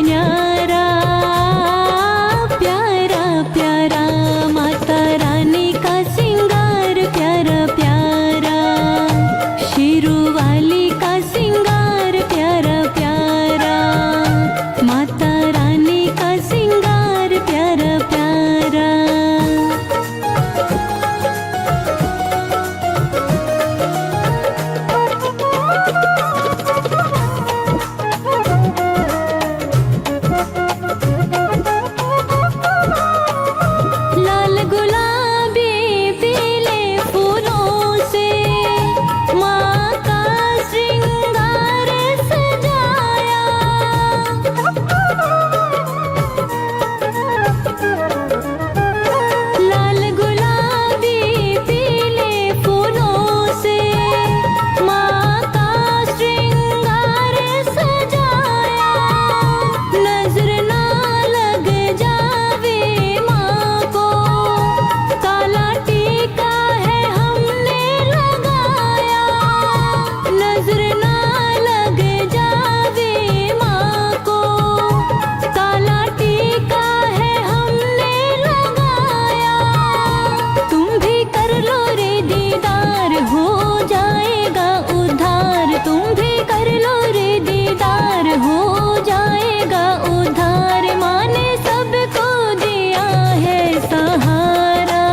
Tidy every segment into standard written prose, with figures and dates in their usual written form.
न्यारा, प्यारा प्यारा माता रानी का सिंगार प्यारा प्यारा, शेरू वाली का सिंगार प्यारा प्यारा, माता रानी का सिंगार प्यारा प्यारा। लाल गुलाबी पीले फूलों से माँ का श्रृंगार सजाया, लाल गुलाबी पीले फूलों से माँ का श्रृंगार सजाया, नजर ना लग जावे माँ को, काला टीका है हमने लगाया, नजर ना लग जावे माँ को, काला टीका है हमने लगाया। तुम भी कर लो रे दीदार, हो जाएगा उद्धार, तुम भी कर लो रे दीदार, हो जाएगा उद्धार। माँ ने सबको दिया है सहारा,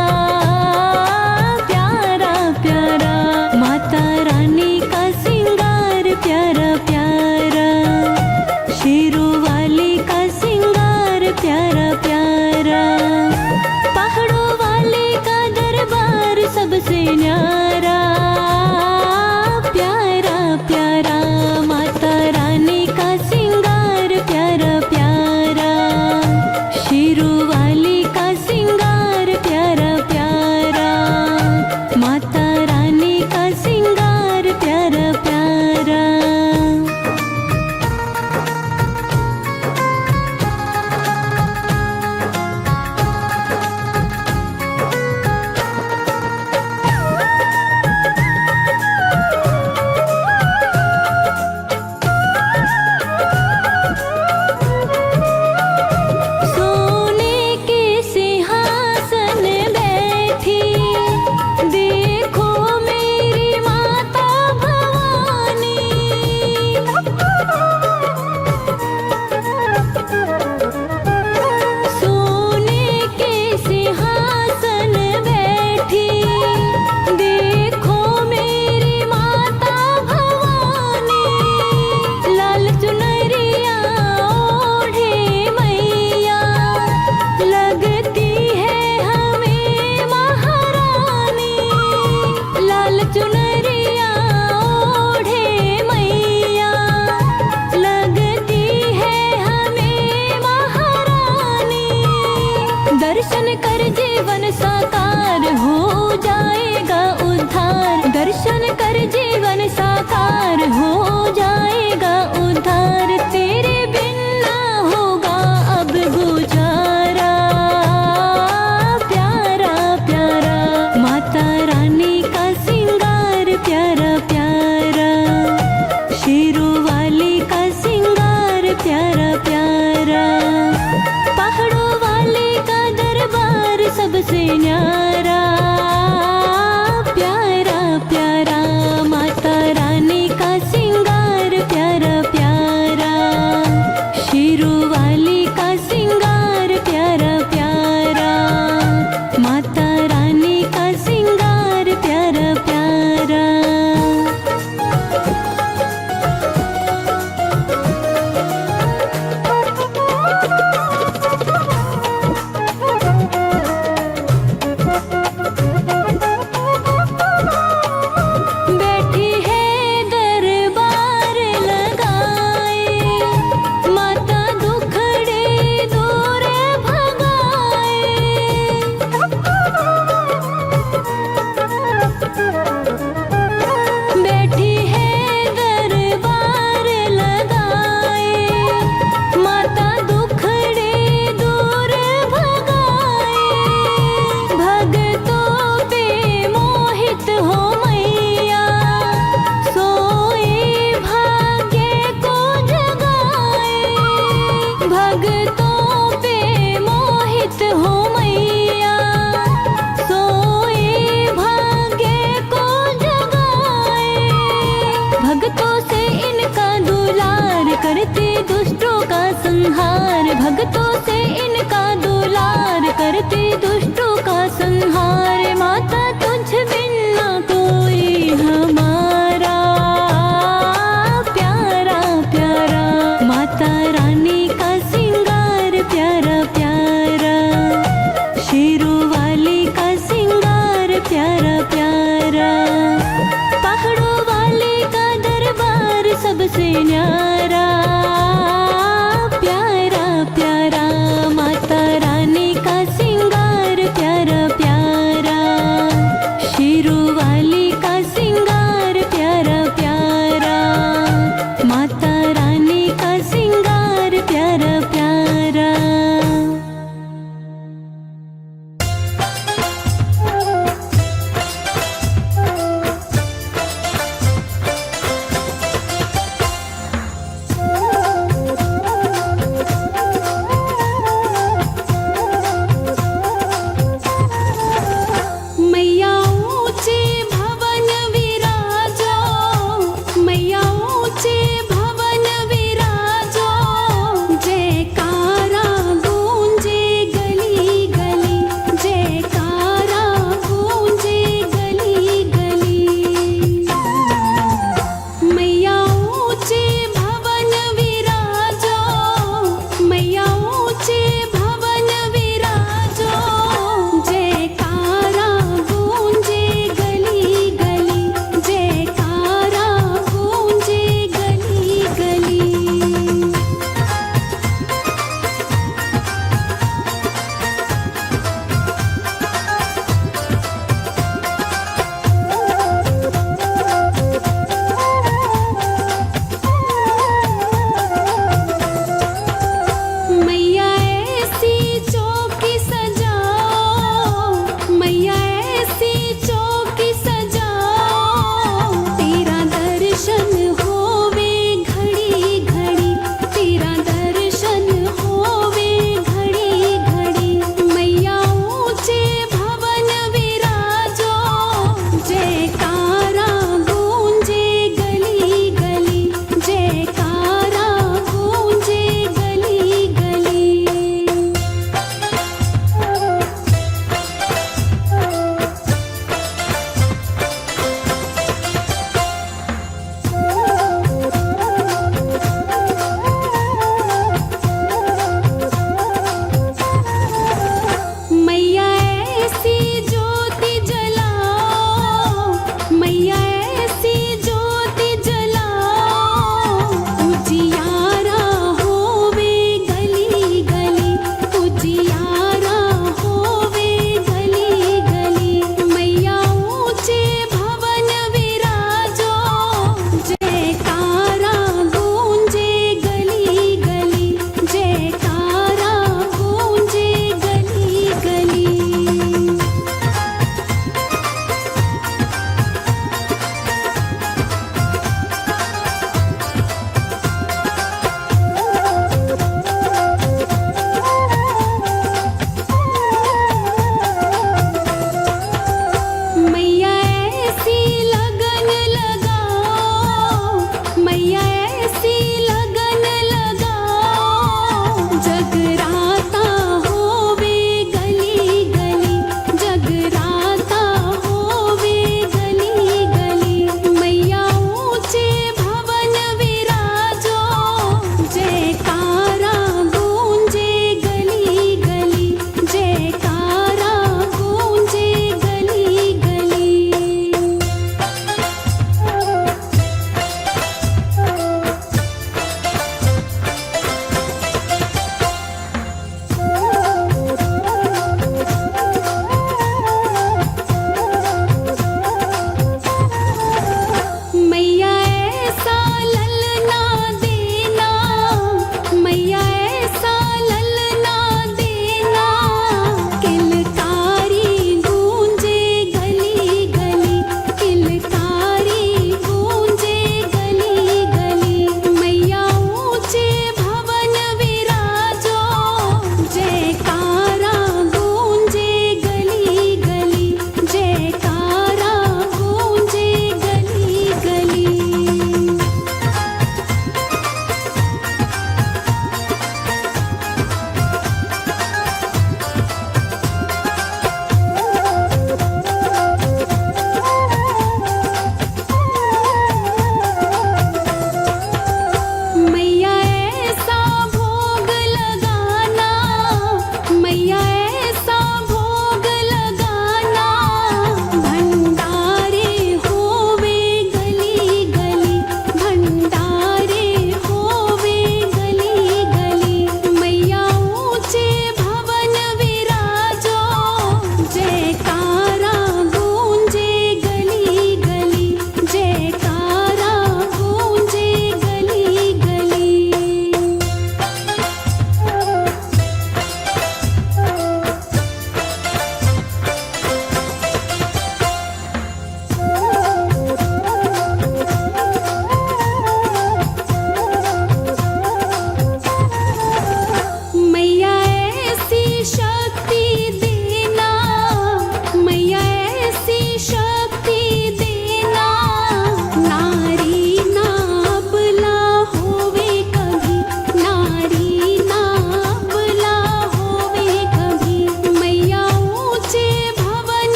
प्यारा प्यारा माता रानी का सिंगार प्यारा प्यारा, शेरू वाली का सिंगार प्यारा प्यारा, पहाड़ों वाले का दरबार सबसे न्यारा, प्यारा प्यारा माता रानी का सिंगार प्यारा प्यारा, शेरू वाली का सिंगार प्यारा प्यारा, माता रानी का सिंगार प्यारा प्यारा। सोने के सिंहासन बैठी देखो मेरी माता भवानी, सोने के सिंहासन बैठी देखो मेरी माता भवानी, लाल चुनरिया ओढ़े मैया, लगती है हमें महारानी, लाल चुनरिया ओढ़े मैया, लगती है हमें महारानी, दर्शन कर जीवन साकार हो जाएगा उद्धार, दर्शन कर जीवन साकार हो जाएगा उद्धार, तेरे बिन ना होगा अब गुजारा, प्यारा प्यारा माता रानी का सिंगार प्यारा प्यारा, शेरू वाली का सिंगार प्यारा प्यारा, पहाड़ों वाले का दरबार सबसे न्यारा, प्यारा प्यारा माता रानी का सिंगार प्यारा प्यारा, शेरू वाली का सिंगार प्यारा प्यारा, माता रानी का सिंगार प्यारा प्यारा। से न्यारा, प्यारा प्यारा माता रानी का सिंगार प्यारा प्यारा, शेरों वाली का सिंगार प्यारा प्यारा, माता रानी का सिंगार प्यारा प्यारा।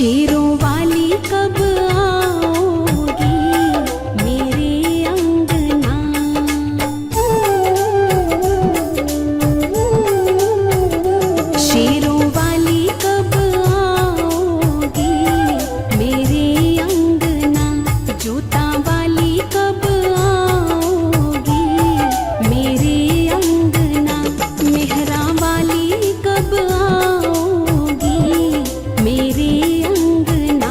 शेरों वाली कब आओगी मेरे अंगना। शेरों वाली कब आओगी मेरे अंगना। जूता वाली कब आओगी मेरे अंगना। मेहरा वाली कब आओगी मेरे अंगना।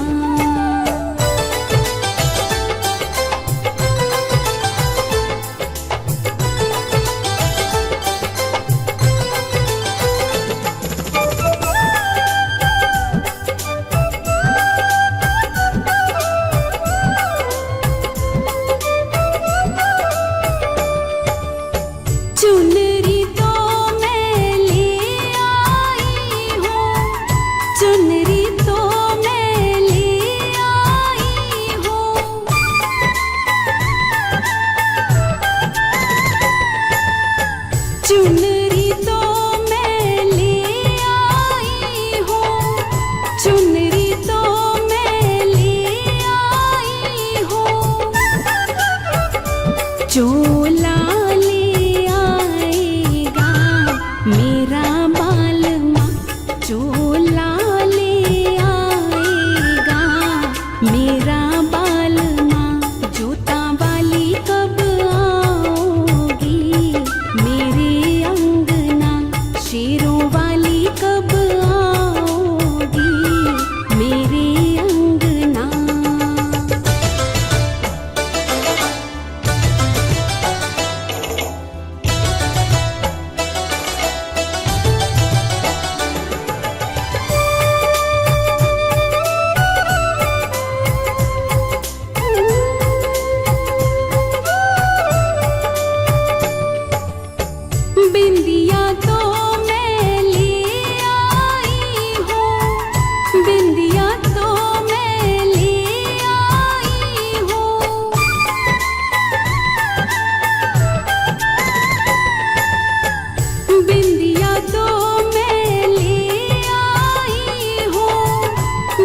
चुनरी तो मैं ले आई हूँ, चुनरी तो मैं ले आई हूँ। चुनरी तो मैं ले आई हूँ, चुनरी तो मैं ले आई हूँ। चोला ले आएगा मेरा बालमा। चोला ले आएगा मेरा बालमा। जूता वाली कब आओगी मेरे अंगना। शेरों वाली कब आओगी मेरे अंगना। बिंदिया तो मैं ले आई हूँ, बिंदिया तो मैं ले आई हूँ। बिंदिया तो मैं ले आई हूँ,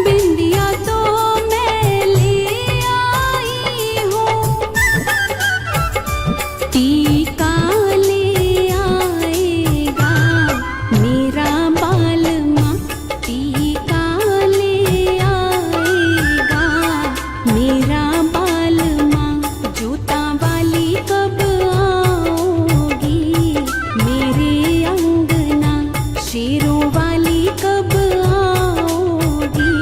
बिंदिया तो मैं ले आई हूँ। टीका ले आएगा मेरा बालमा। टीका ले आएगा मेरा बालमा। जूता वाली कब आओगी मेरे अंगना। शेरों वाली कब आओगी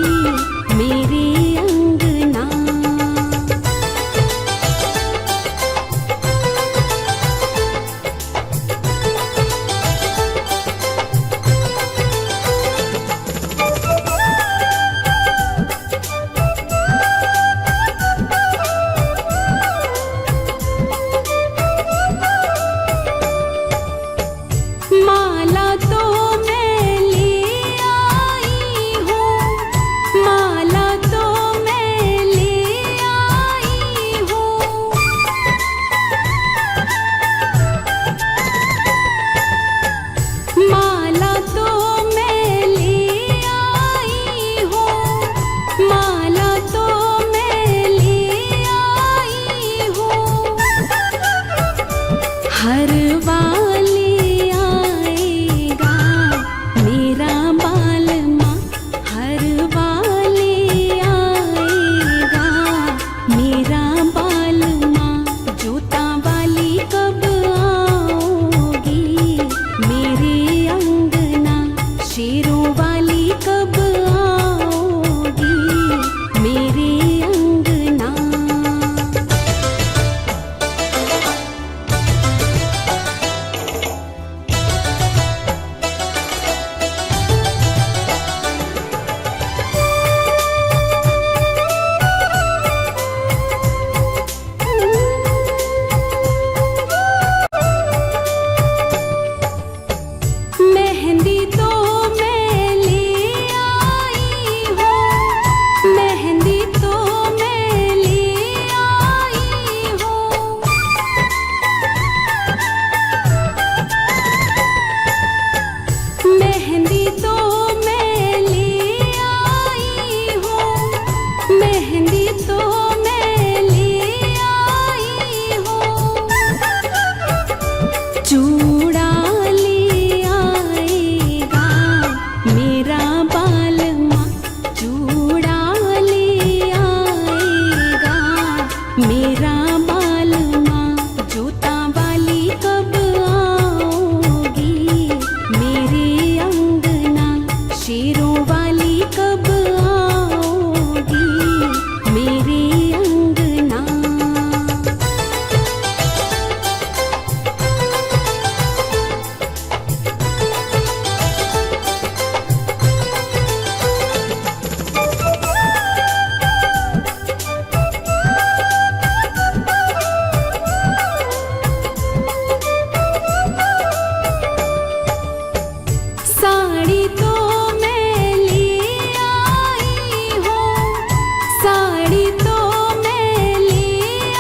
मेरे अंगना। माला तो मैं ले आई हूँ, माला तो मैं ले आई हूँ। माला तो मैं ले आई हूँ, माला तो मैं ले आई हूँ। हर वाले आएगा साड़ी तो मैं ले आई हूँ, साड़ी तो मैं ले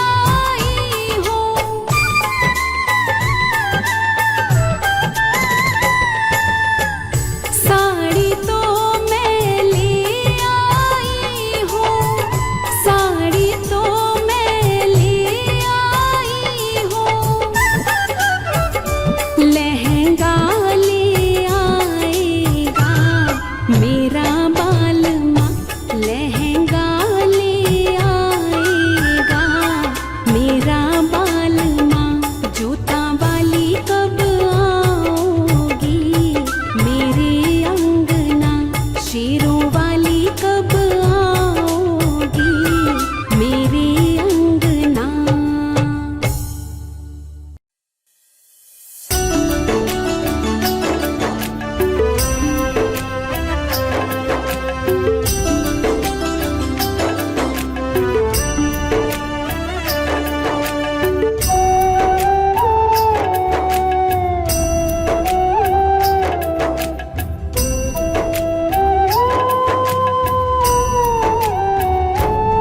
आई हूँ। साड़ी तो मैं ले आई हूँ, साड़ी तो मैं ले आई हूँ। लहंगा ले आएगा मेरा बालमा, लहंगा ले आएगा मेरा बालमा। जूता वाली कब आओगी मेरे अंगना, शेरों वाली कब आओगी मेरे अंगना।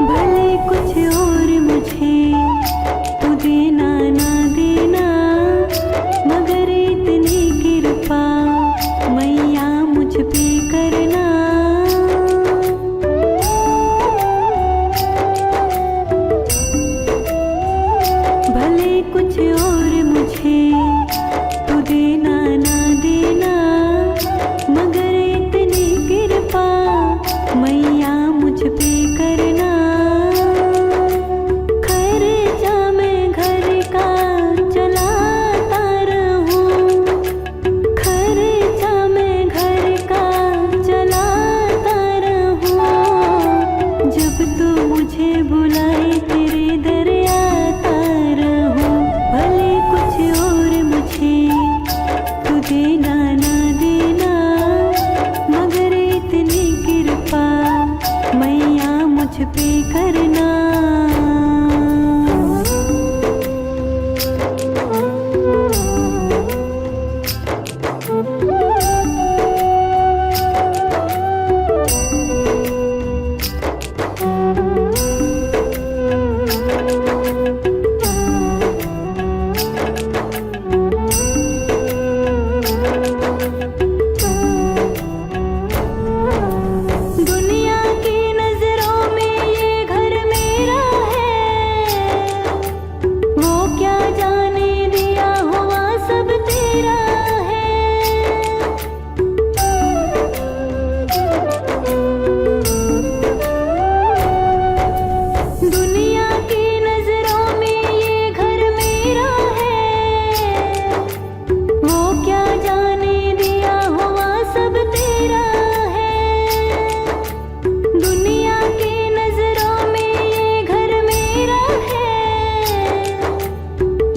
भले कुछ और मुझे तू देना ना देना, मगर इतनी कृपा मैया मुझ पे करना। भले कुछ और मुझे तू देना ना देना, मगर इतनी कृपा मैया मुझ पे करना। खर्चा मैं घर का चलाता रहूं, खर्चा मैं घर का चलाता रहूं। जब तू मुझे बुलाए तेरे दर आता रहूं। भले कुछ और मुझे तू देना ना देना, मगर इतनी कृपा मैया मुझ पे करना। दुनिया की नजरों में ये घर मेरा है, वो क्या जाने दिया हुआ सब तेरा है। दुनिया की नजरों में ये घर मेरा है, वो क्या जाने दिया हुआ सब तेरा है। दुनिया की नजरों में ये घर मेरा है,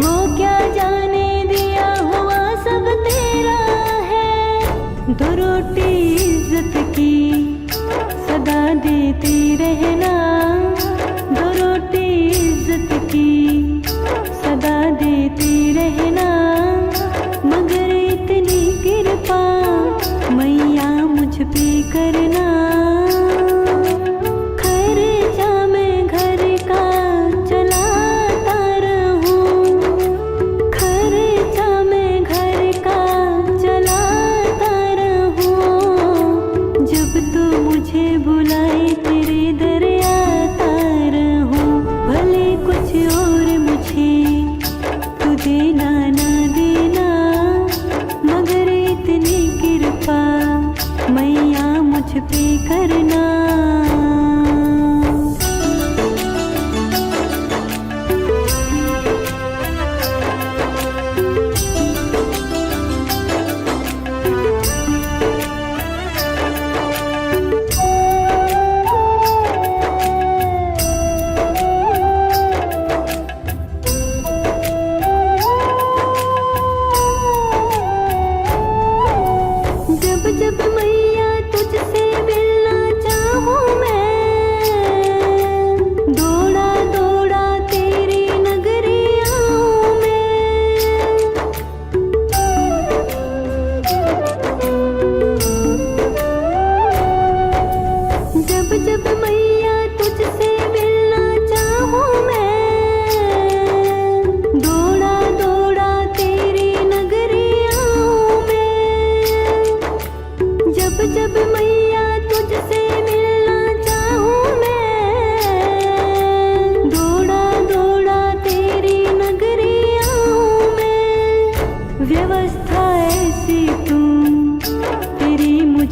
वो क्या जाने दिया हुआ सब तेरा है। दो रोटी इज्जत की सदा देती रहना, दो रोटी इज्जत की सदा देती रहना, मगर इतनी कृपा मैया मुझ पे करना। खर्चा मैं घर का चलाता रहूं, खर्चा मैं घर का चलाता रहूं। जब तू मुझे बुलाए तेरे दर आता रहूं। भले कुछ और मुझे तू देना ना देना, मगर इतनी कृपा मैया मुझ पे करना। जब जब मैया तुझसे मिलना चाहूं,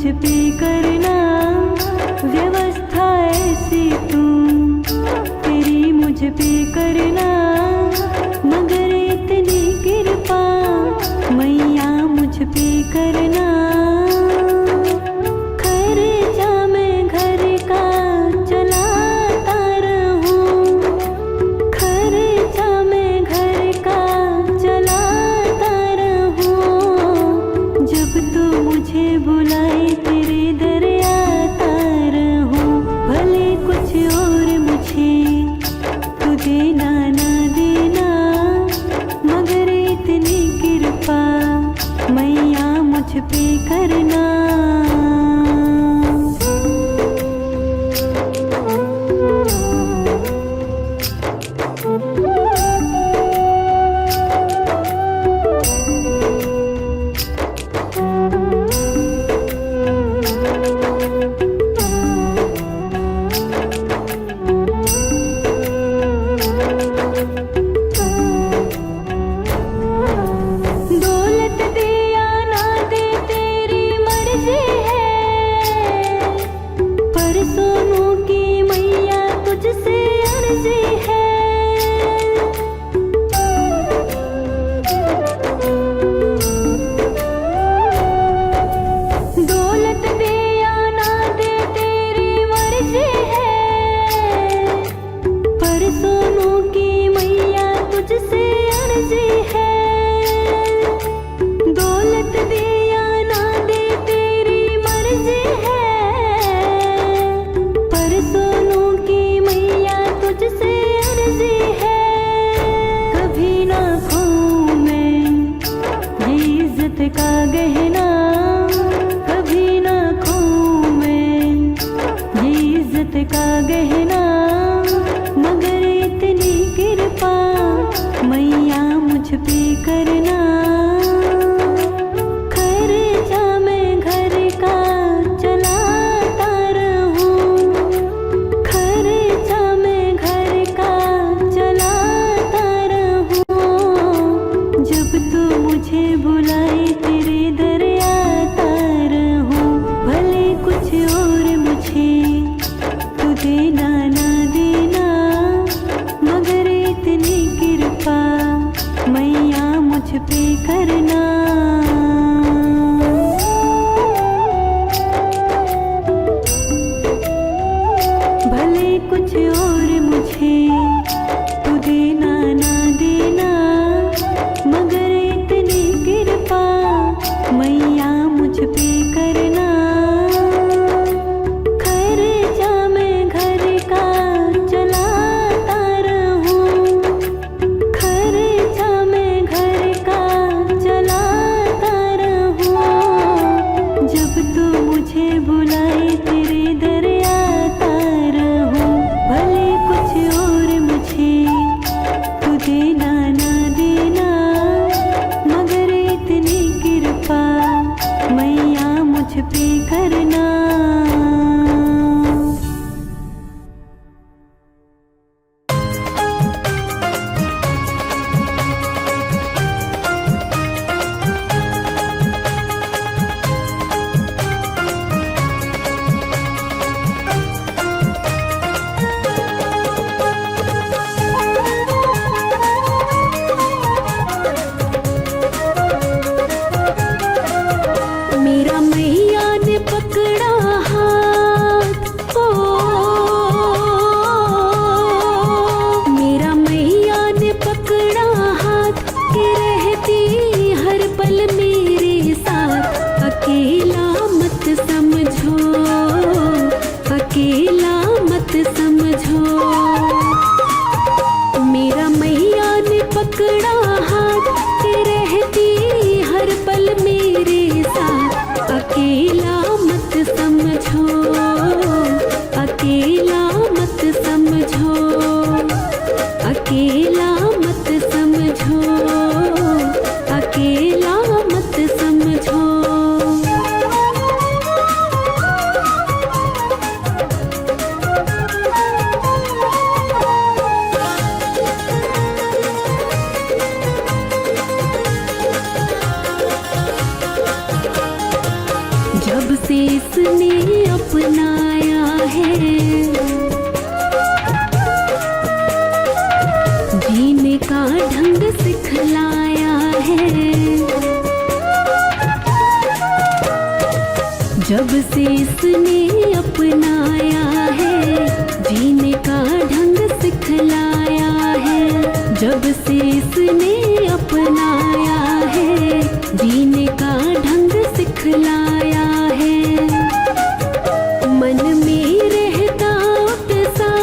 पे करना व्यवस्था ऐसी तू तेरी मुझ पे करना, मगर इतनी कृपा मैया मुझ पे करना। खर्चा मैं घर का चलाता रहूं, खर्चा मैं घर का चलाता रहूं, जब तू मुझे बुलाए तेरे दर आता रहूं। भले कुछ और मुझे तू देना ना देना, मगर इतनी कृपा मैया मुझ पे करना। दौलत दे या ना दे तेरी मर्जी है, पर सोनू की मैया तुझसे अर्जी है। दौलत दे या ना दे तेरी मर्जी है, पर सोनू की मैया तुझसे अर्जी है। दौलत दे या ना दे तेरी मर्जी है, पर सोनू की मैया तुझसे अर्जी है। कभी ना खोऊं मैं ये इज्जत का गहना, कभी ना खोऊं मैं ये इज्जत का गहना, मगर इतनी कृपा मैया मुझ पे करना। खर्चा मैं घर का चलाता रहूं, खर्चा मैं घर का चलाता रहूं, जब तू मुझे बुलाए तेरे दर आता रहूं। भले कुछ और मुझे तू देना ना देना, मगर इतनी कृपा मैया मुझ पे करना। भले कुछ और मुझे तू देना ना देना, मगर इतनी कृपा मैया मुझ पे करना। खर्चा मैं घर का चलाता रहूं, खर्चा मैं घर का चलाता रहूं, जब तू मुझे बुलाए तेरे दर आता रहूं। भले कुछ और मुझे तू देना ना देना, मगर इतनी कृपा मैया मुझ पे करना। मेरा मैया ने पकड़ा हाथ, ओ मेरा मैया ने पकड़ा हाथ, के रहती हर पल मेरे साथ। अकेला मत समझो, अकेला मत समझो। मेरा मैया ने पकड़ा हाथ, के रहती हर पल मेरे साथ। अकेला मत समझो, अकेला मत समझो, अकेला मत समझो, अकेला मत समझो। जब से इसने अपनाया है, जीने का ढंग सिखलाया है। जब से इसने अपनाया है, जीने का ढंग सिखलाया है। जब से इसने अपनाया है, जीने का ढंग सिखलाया है। मन में रहता उत्साह,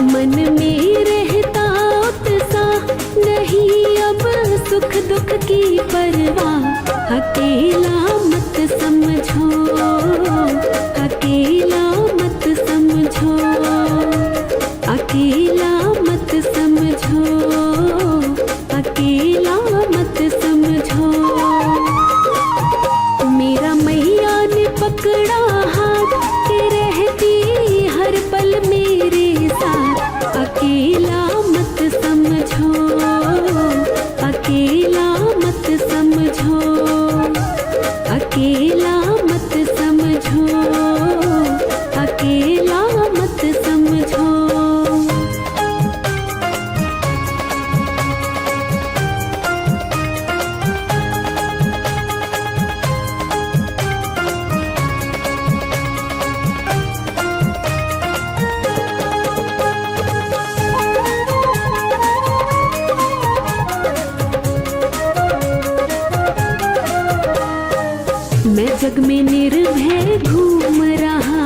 मन में रहता उत्साह, नहीं अब सुख दुख की परवाह। अकेला मत समझो, अकेला मत समझो, अकेला मत समझो, अकेला मत समझो। मेरा मैया ने पकड़ा हाथ के रहती हर पल मेरे साथ। अकेला मत समझो, अकेला मत समझो, अकेला मत समझो, अकेला मत समझो। मैं जग में निर्भय घूम रहा,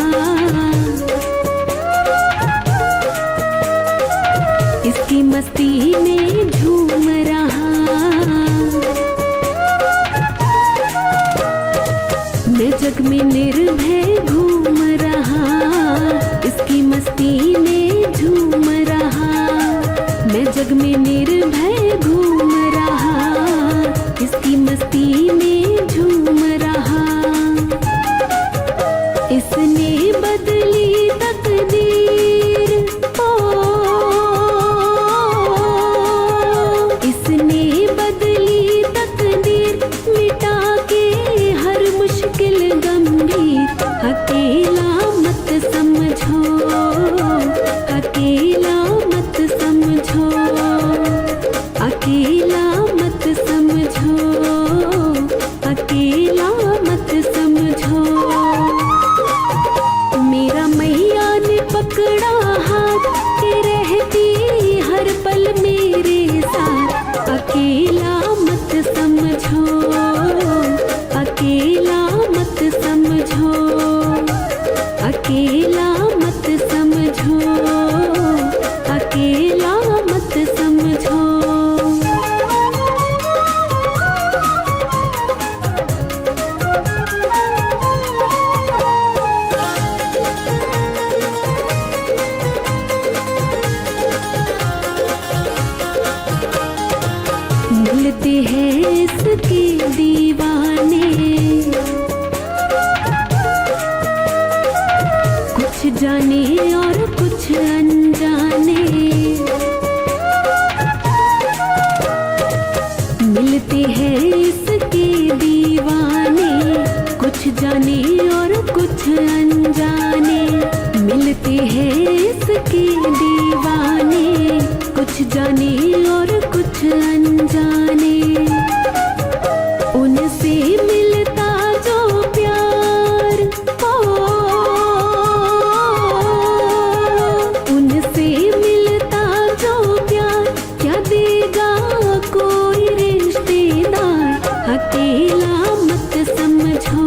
इसकी मस्ती में झूम रहा। मैं जग में निर्भय घूम रहा, इसकी मस्ती में झूम रहा। मैं जग में निर्भय घूम रहा, इसकी मस्ती में झूम रहा। इसने बदली तकदीर, इसने बदली तकदीर, मिटा के हर मुश्किल गंभीर। अकेला मत समझो, अकेला मत समझो, अकेला मत समझो, अकेला मत समझो। मेरा मैया ने पकड़ा हाथ के रहती हर पल मेरे साथ। अकेला मत समझो, अकेला मत समझो, अकेला मत समझो, अकेला मत समझो। मिलते हैं इसके दीवाने, कुछ जाने और कुछ अनजाने। मिलते हैं इसके दीवाने, कुछ जाने और कुछ अनजाने। मिलते हैं इसके दीवाने, कुछ जाने और कुछ अनजाने। उनसे मिलता जो प्यार, उनसे मिलता जो प्यार, क्या देगा कोई रिश्तेदार। अकेला मत समझो,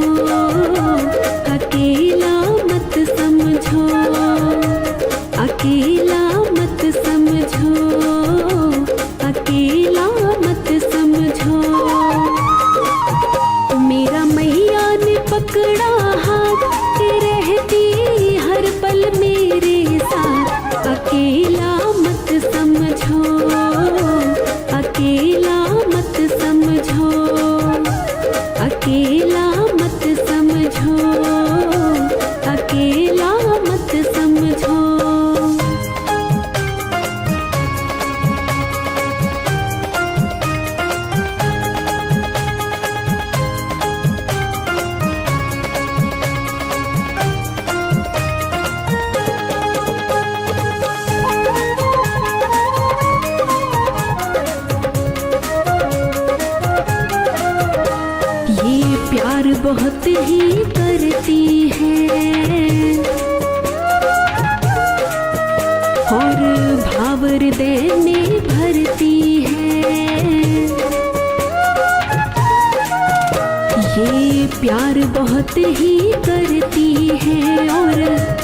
अकेला मत समझो, अकेला मत समझो, अकेला मत समझो। बहुत ही करती है और भाव हृदय में भरती है। ये प्यार बहुत ही करती है और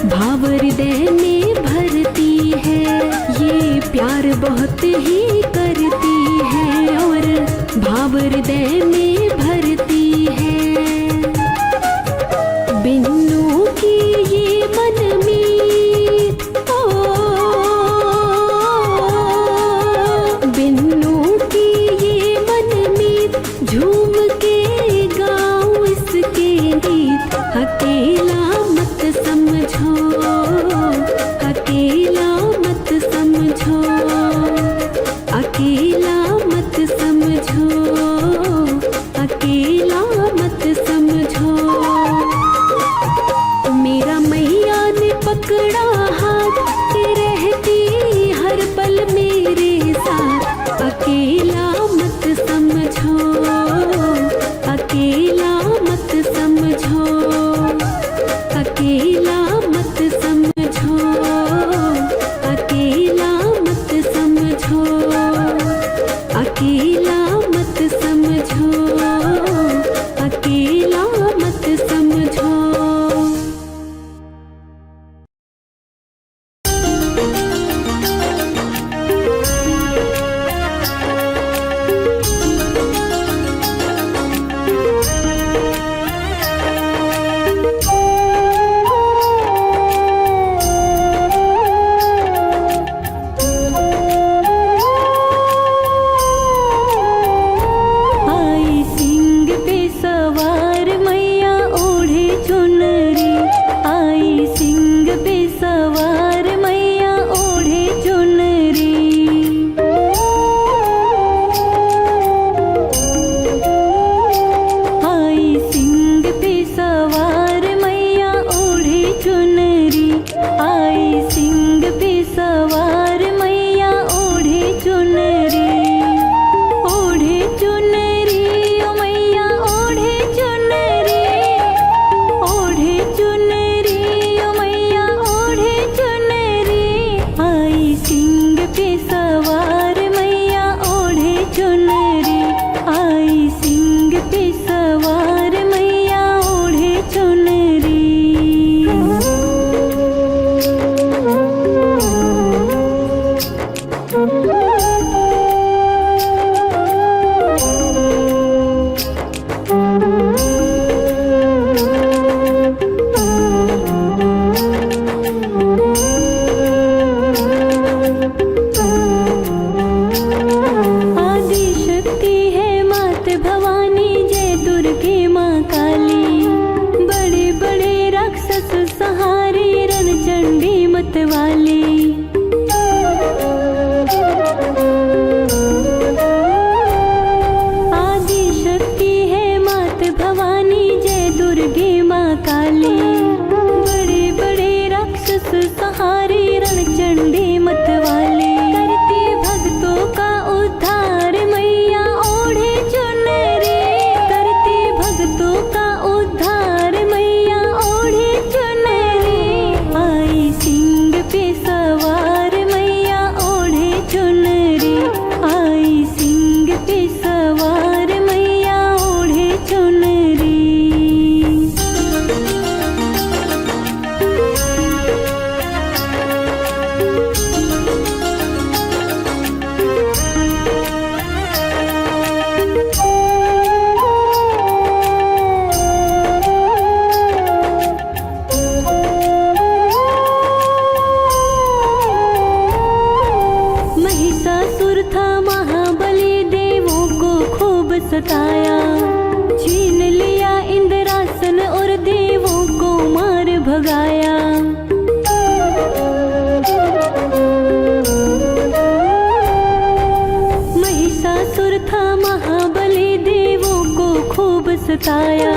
भाव हृदय में भरती है। ये प्यार बहुत ही करती है और भाव हृदय में भरती है। बिन्नू की ये मनमीत, बिन्नू की ये मनमीत, झूम के गाऊं इसके गीत। अकेला मत समझो, अकेला मत समझो, अकेला मत समझो, अकेला मत समझो। मेरा मैया ने पकड़ा हाथ के रहती हर पल मेरे साथ। अकेला मत समझो, अकेला मत समझो, अकेला मत समझो, अकेला मत समझो, अकेला मत समझो, अकेला मत समझो। सताया, छीन लिया इंद्रासन और देवों को मार भगाया। महिषासुर था महाबली, देवों को खूब सताया,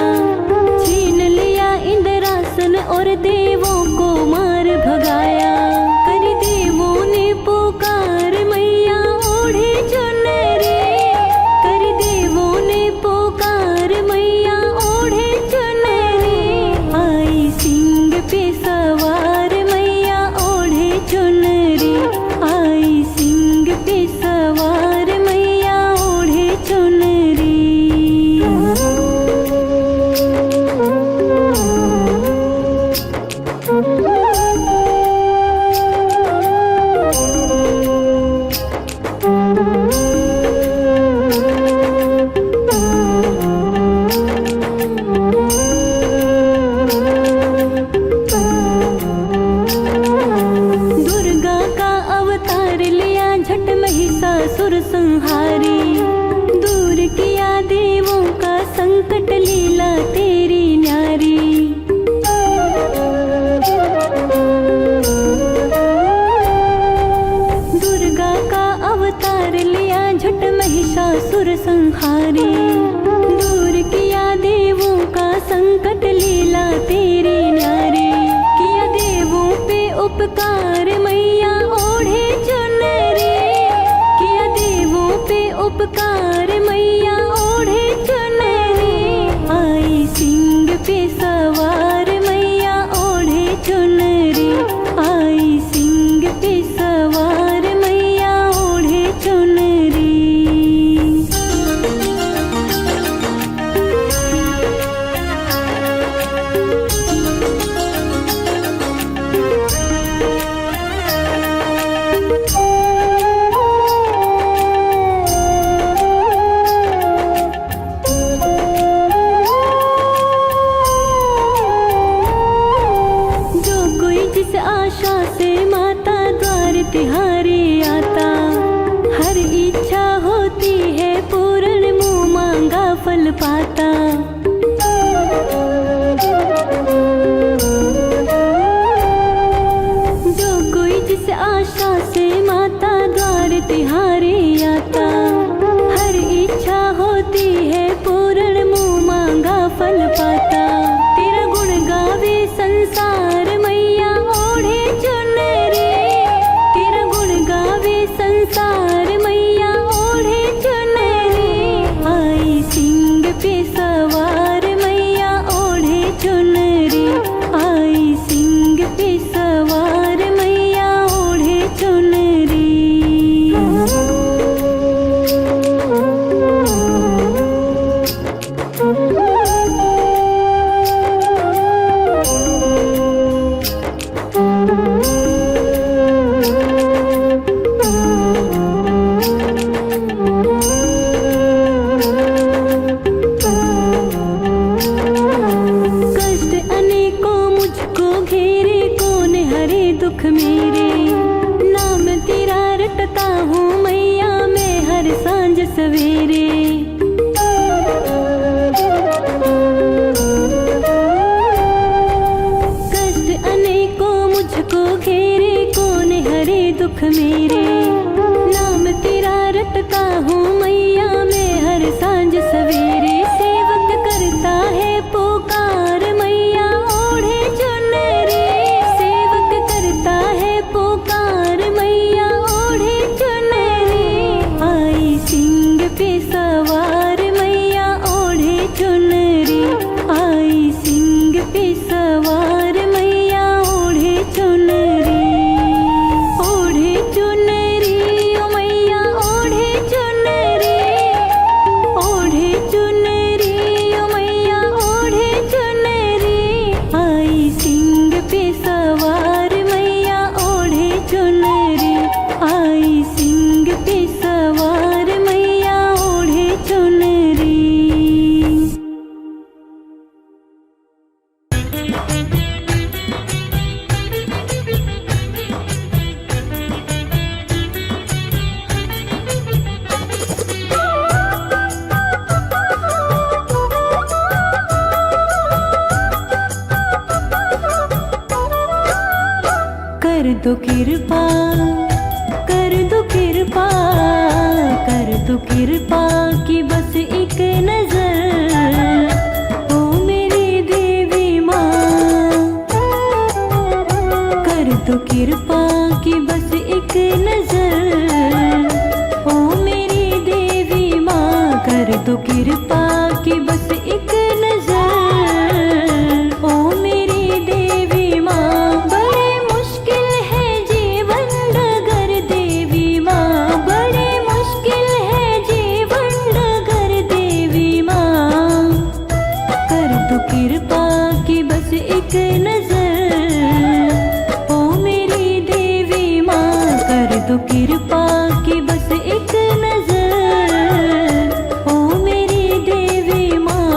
छीन लिया इंद्रासन और देवों को मार भगाया। कर देवों ने पुकार मैया ओढ़े चुनरी, कर देवों ने पुकार मैया ओढ़े चुनरी। संकट लीला तेरी न्यारी। दुर्गा का अवतार लिया झट महिषासुर संहारी। दूर किया देवों का संकट लीला तेरी न्यारी। किया देवों पे उपकार मैया ओढ़े चुनरी। किया देवों पे उपकार मैया ओढ़े चुनरी। आई सिंह पे सवार मैया ओढ़े चुनरी। आई सिंह पे सवार मैया ओढ़े चुनरी। आशा से माता द्वार तिहारी आता। हर इच्छा होती है पूर्ण मुँह मांगा फल पाता। जो कोई जिस आशा से माता द्वार तिहारी आता। हर इच्छा होती है पूर्ण मुँह मांगा फल पाता। तेरा गुण गावे संसार मैया ओढ़े चुनरी। तेरा गुण गावे संसार मैया ओढ़े चुनरी। आई सिंह पे सवार मैया ओढ़े चुनरी। आई सिंह पे सवार मैया ओढ़े चुनरी। दुख मेरे नाम तेरा रटता हूँ मैया मैं हर सांझ सवेरे। कष्ट अनेकों मुझको घेरे कौन हरे दुख मेरे। नाम तेरा रटता हूँ मैया मैं हर सांझ सवेरे। सेवक करता है पुकार मैया ओढ़े चुनरी। सेवक करता है पुकार मैया ओढ़े चुनरी। आई सिंह पे सवार मैया ओढ़े चुनरी। आई सिंह पे सवार मैया ओढ़े चुनरी। ओढ़े चुनरी ओ मैया ओढ़े चुनरी। ओढ़े चुनरी ओ मैया ओढ़े चुनरी। आई सिंह पे सवार मैया ओढ़े चुनरी। आई सिंह पे सवार मैया ओढ़े चुनरी। कर दो कृपा कर दो कृपा कर दो कृपा कि बस एक नजर ओ मेरी देवी माँ। कर दो कृपा कि बस एक नजर ओ मेरी देवी माँ। कर दो कृपा कि बस एक नजर ओ मेरी देवी माँ। बड़े मुश्किल है जीवन डगर देवी माँ। बड़े मुश्किल है जीवन डगर देवी माँ। कर दो कृपा कि बस एक नजर ओ मेरी देवी माँ। कर दो कृपा कि बस एक नजर ओ मेरी देवी माँ।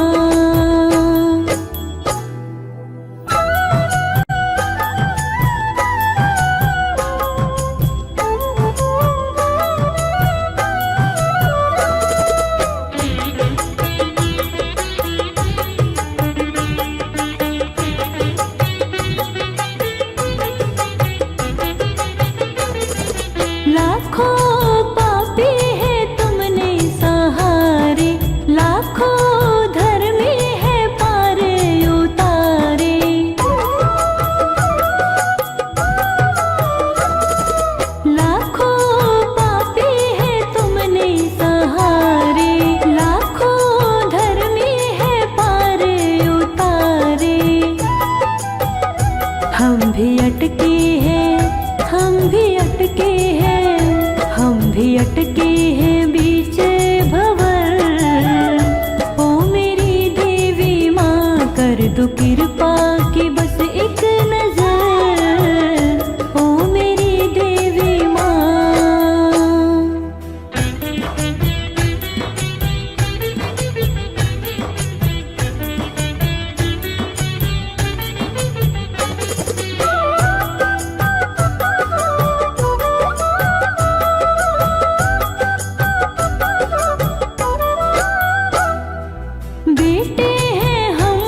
दो कृपा की बस एक नजर, ओ मेरी देवी माँ। बेटे हैं हम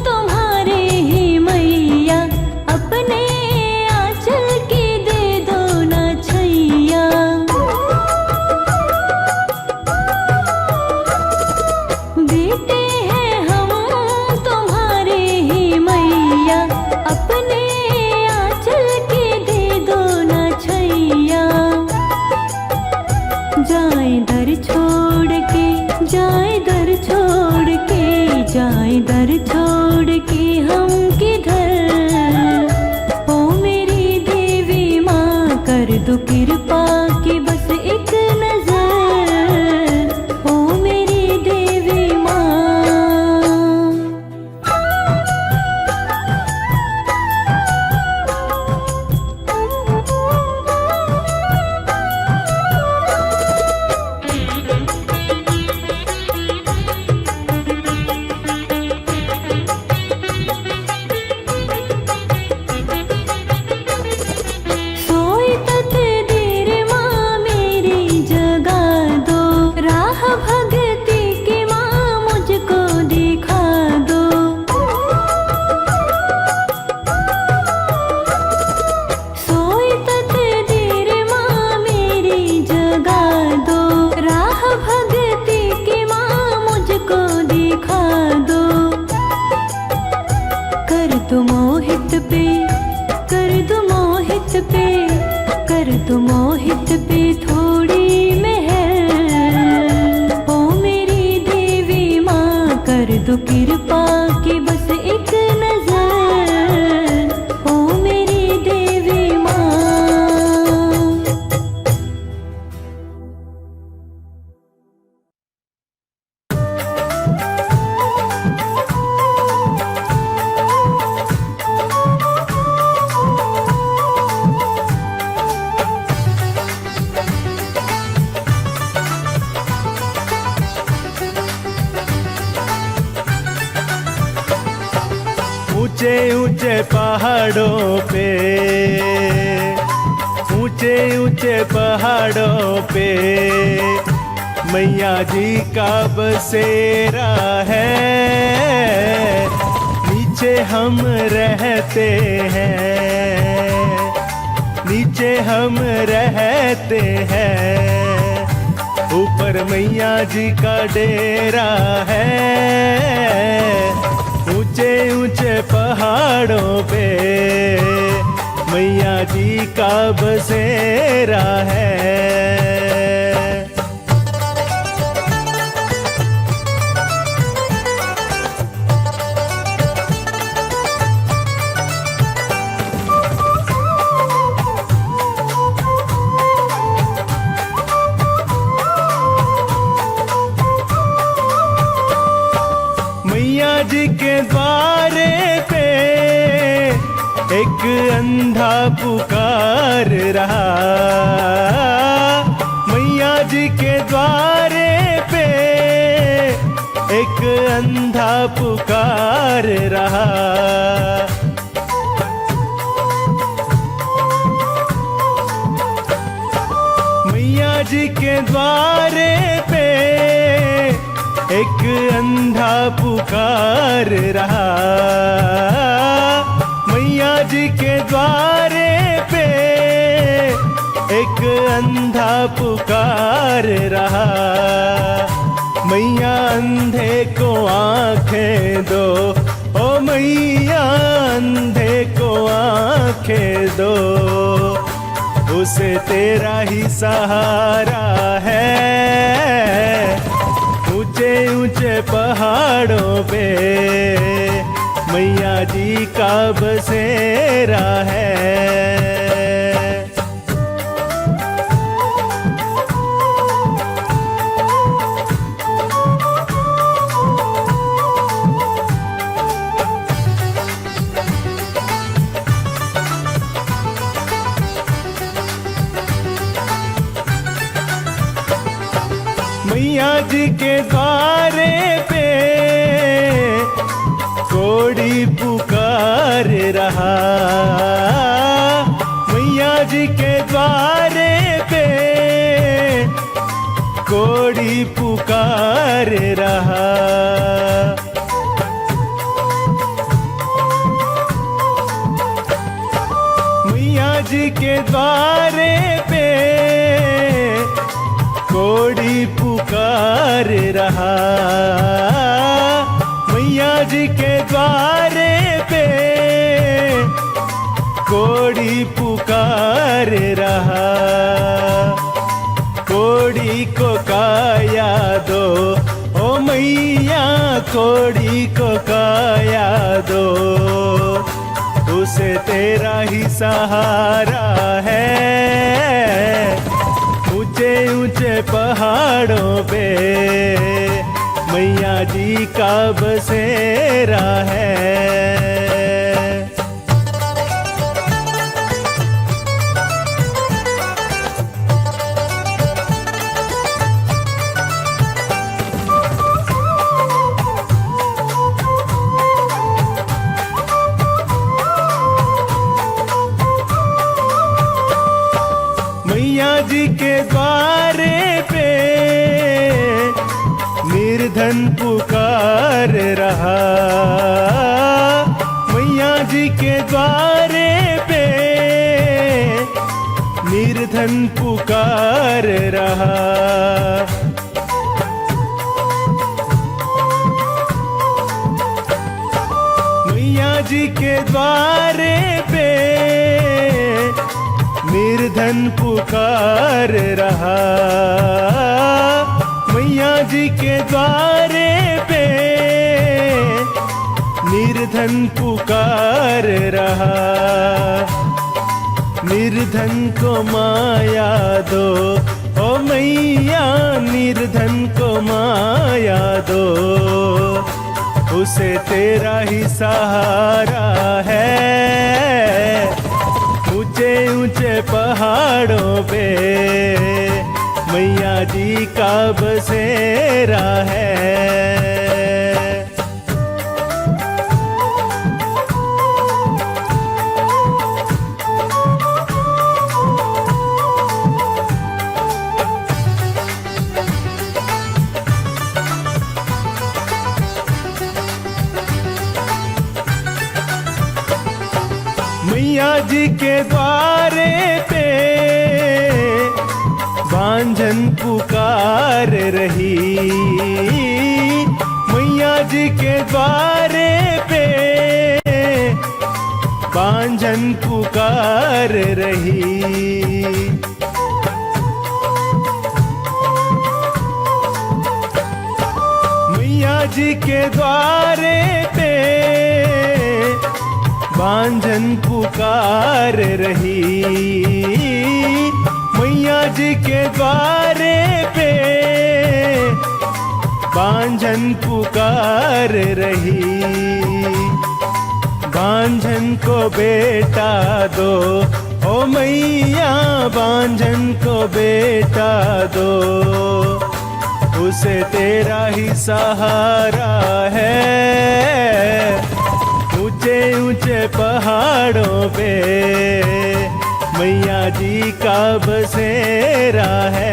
तुम्हारे ही मैया, अपने आंचल की दे दो ना छैया। बेटे हैं हम तुम्हारे ही मैया, अपने आंचल की दे दो ना छैया। जाए दर छोड़ के, जाए दर छोड़ के, जाए दर छोड़ के हम किधर, ओ मेरी देवी माँ कर दो कृपा की बस एक नजर, ओ मेरी देवी माँ। सोई तकदीर माँ मेरी जगा दो, राह भगती की माँ मुझको दिखा दो। सोई तकदीर माँ मेरी जगा दो, राह भगती की माँ मुझको दिखा दो। कर दो मोहित पे, कर दो मोहित पे, कर दो मोहित पे थोड़ी मेहर, ओ मेरी देवी माँ कर दो कृपा की बस एक नजर, ओ मेरी देवी माँ। ऊंचे ऊंचे पहाड़ों पे, ऊंचे ऊंचे पहाड़ों पे मैया जी का बसेरा है। नीचे हम रहते हैं, नीचे हम रहते हैं, ऊपर मैया जी का डेरा है। ऊंचे ऊंचे पहाड़ों पे मैया जी का बसेरा है। मैया जी के द्वारे पे एक अंधा पुकार रहा, मैया जी के द्वारे पे एक अंधा पुकार रहा। मैया जी के द्वारे पे एक अंधा पुकार रहा, मैया जी के द्वारे पे एक अंधा पुकार रहा। मैया अंधे को आंखें दो, ओ मैया अंधे को आंखें दो, उसे तेरा ही सहारा है। ऊंचे ऊंचे पहाड़ों पे मैया जी का बसेरा है। के द्वारे पे कोड़ी पुकार रहा, मैया जी के द्वारे पे कोड़ी पुकार रहा। मैया जी के द्वारे पे कोड़ी पुकार रहा, मैया जी के द्वारे पे कोड़ी पुकार रहा। कोड़ी को काया दो ओ मैया, कोड़ी को काया दो, उसे तेरा ही सहारा है। ऊंचे ऊंचे पहाड़ों पे मैया जी का बसेरा है। मैया जी के द्वारे पे निर्धन पुकार रहा, मैया जी के द्वारे पे निर्धन पुकार रहा। मैया जी के द्वारे पे निर्धन पुकार रहा, मैया जी के द्वारे पे निर्धन पुकार रहा। निर्धन को माया दो ओ मैया, निर्धन को माया दो, उसे तेरा ही सहारा है। ऊंचे ऊंचे पहाड़ों पे मैया जी का बसेरा है। मैया जी के द्वारे पे बांझन पुकार रही, मैया जी के द्वारे पे बांझन पुकार रही। मैया जी के द्वारे पे बांझन पुकार रही, मैया जी के द्वारे पे बांझन पुकार रही। बांझन को बेटा दो ओ मैया, बांझन को बेटा दो, उसे तेरा ही सहारा है। ऊंचे ऊंचे पहाड़ों पे मैया जी का बसेरा है।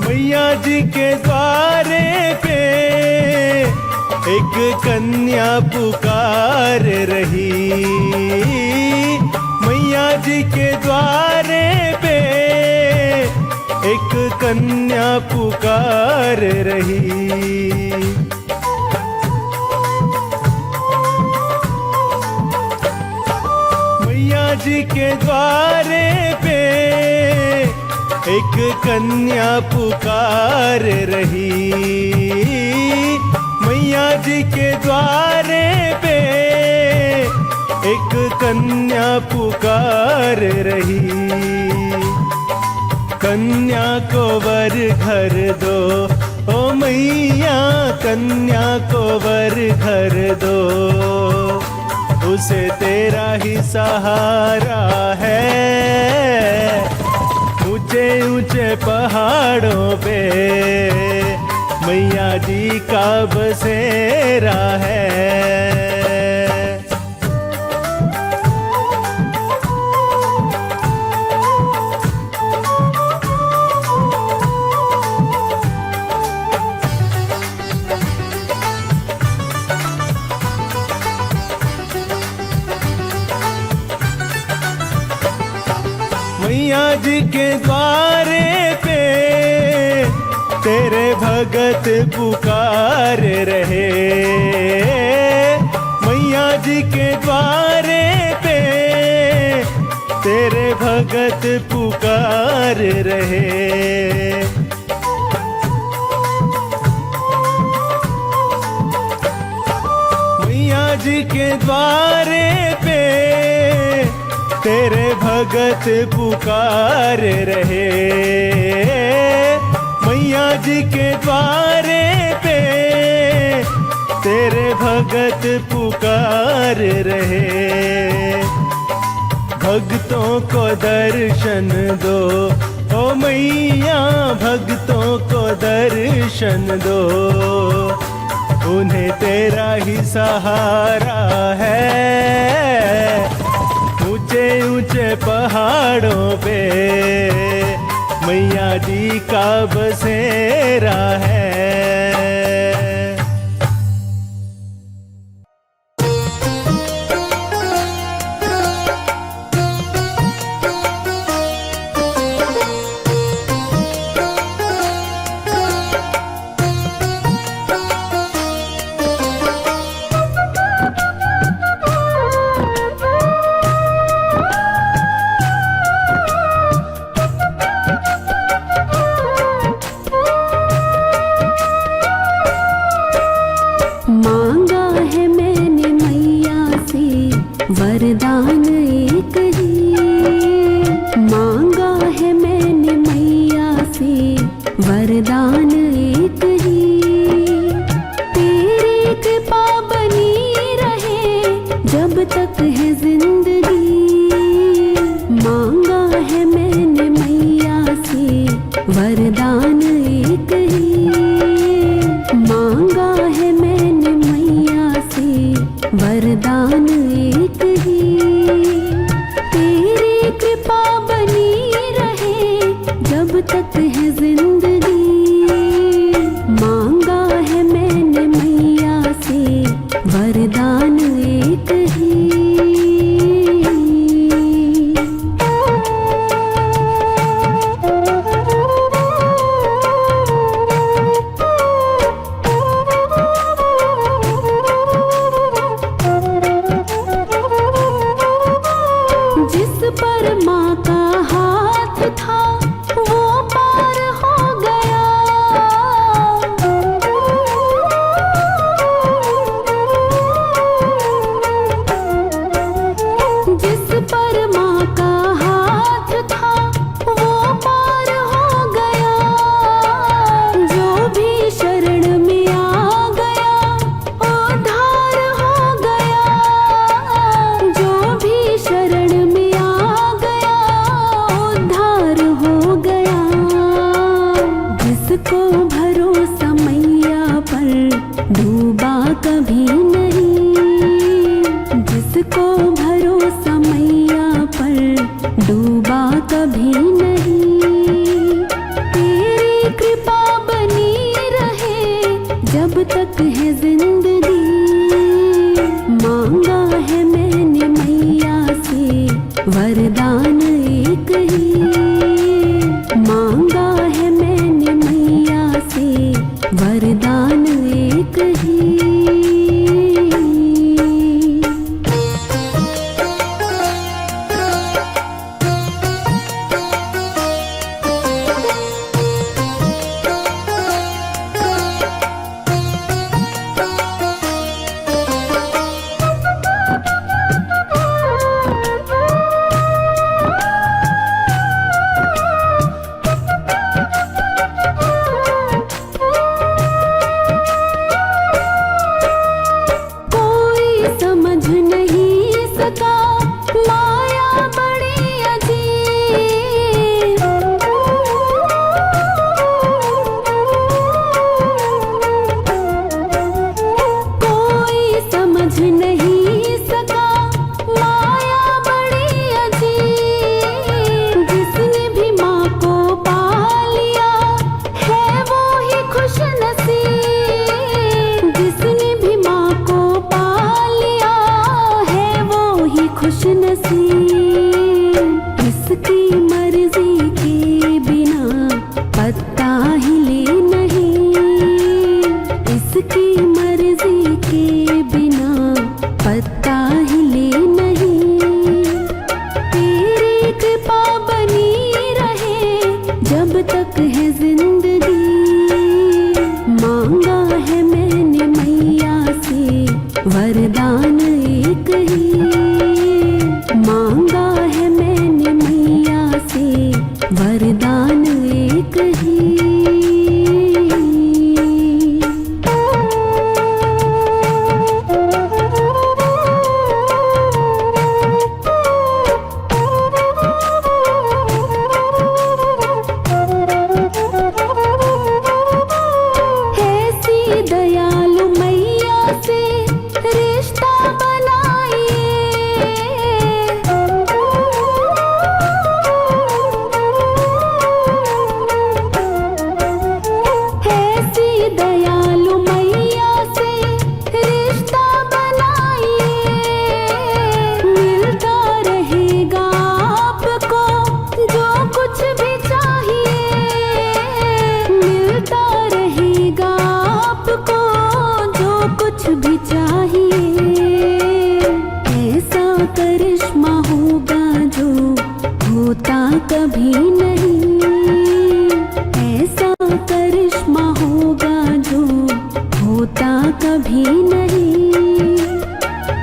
मैया जी के द्वारे पे एक कन्या पुकार रही, मैया जी के द्वारे पे एक कन्या पुकार रही। मैया जी के द्वारे पे एक कन्या पुकार रही, मैया जी के द्वारे पे एक कन्या पुकार रही, कन्या को वर घर दो, ओ मैया कन्या को वर घर दो, उसे तेरा ही सहारा है। ऊंचे ऊंचे पहाड़ों पे मैया जी का बसेरा है। मैया जी के द्वारे पे तेरे भगत पुकार रहे, मैया जी के द्वारे पे तेरे भगत पुकार रहे। मैया जी के द्वारे पे तेरे भगत पुकार रहे, मैया जी के द्वारे पे तेरे भगत पुकार रहे। भक्तों को दर्शन दो, ओ मैया भक्तों को दर्शन दो, उन्हें तेरा ही सहारा है। ऊंचे ऊंचे पहाड़ों पे मैया जी का बसेरा है। वरदान एक ही मांगा है मैंने मैया से, वरदान एक ही तेरी कृपा बनी रहे जब तक है जिंदगी। मांगा है मैंने मैया से वरदान एक ही, मांगा है मैंने मैया से वरदान एक ही तेरी कृपा बनी रहे जब तक है जिंदगी। मांगा है मैंने मैया से वरदान एक ही। जिस पर माँ का हाथ था वो पार जब तक है जिंदगी। मांगा है मैंने मैया से वरदान एक ही, मांगा है मैंने मैया से वरदान एक ही। दयालु मैया से रिश्ता बनाइए, ऐसी दयालु मैया से रिश्ता बनाइए। मिलता रहेगा आपको जो कुछ भी चाहिए, मिलता रहेगा आपको जो कुछ भी चाहिए। ऐसा करिश्मा होगा जो होता कभी नहीं, ऐसा करिश्मा होगा जो होता कभी नहीं।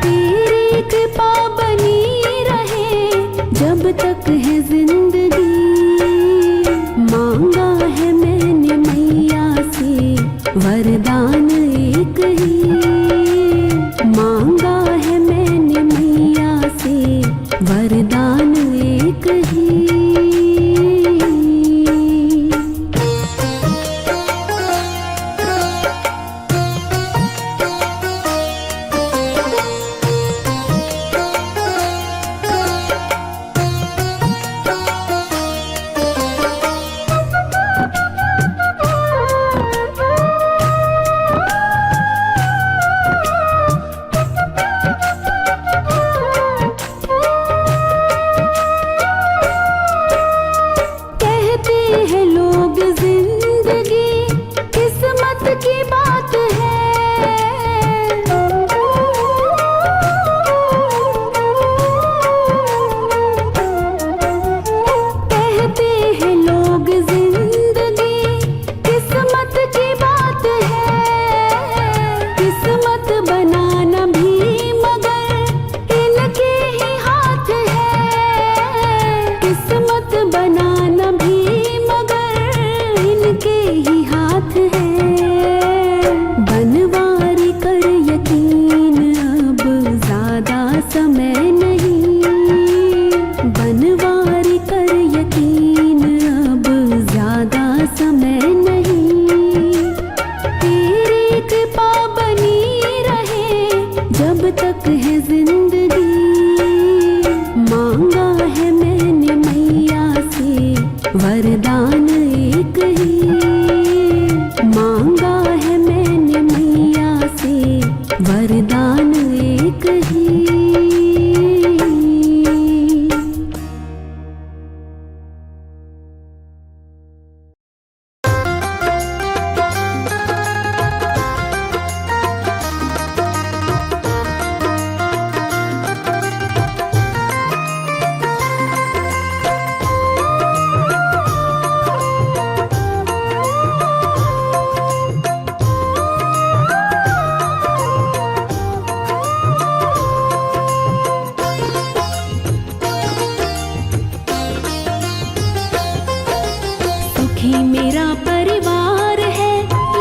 तेरी कृपा बनी रहे जब तक है जिंदगी। मांगा है मैंने मैया से वरदान एक ही, मांगा है मैंने मैया से वरदान एक ही। वरदान एक ही, मांगा है मैंने मैया से वरदान एक ही। सुखी मेरा परिवार है,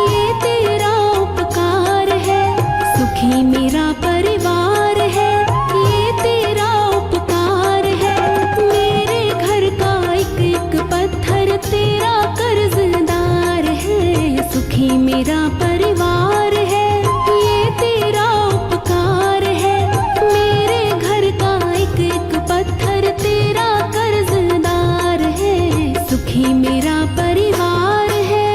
ये तेरा उपकार है। सुखी मेरा परिवार है, ये तेरा उपकार है। मेरे घर का एक एक पत्थर तेरा कर्जदार है। सुखी मेरा परिवार है, ये तेरा उपकार है। मेरे घर का एक एक पत्थर तेरा कर्जदार है। सुखी मेरा परिवार है।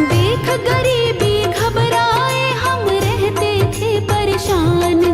देख गरीबी घबराए हम रहते थे परेशान।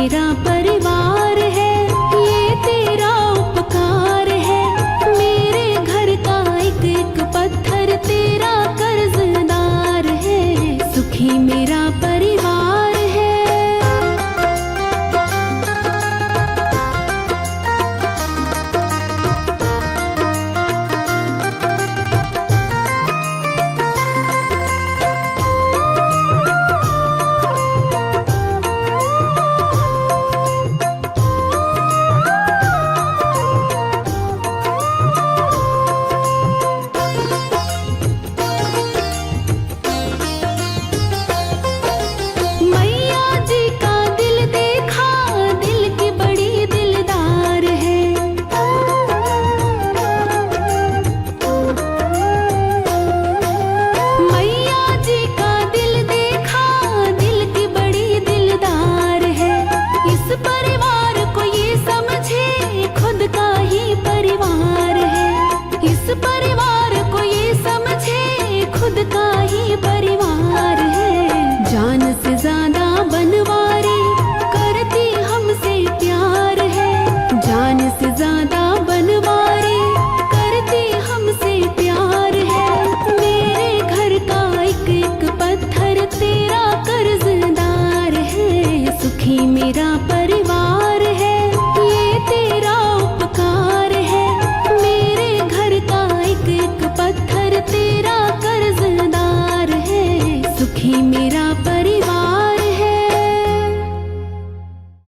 मेरा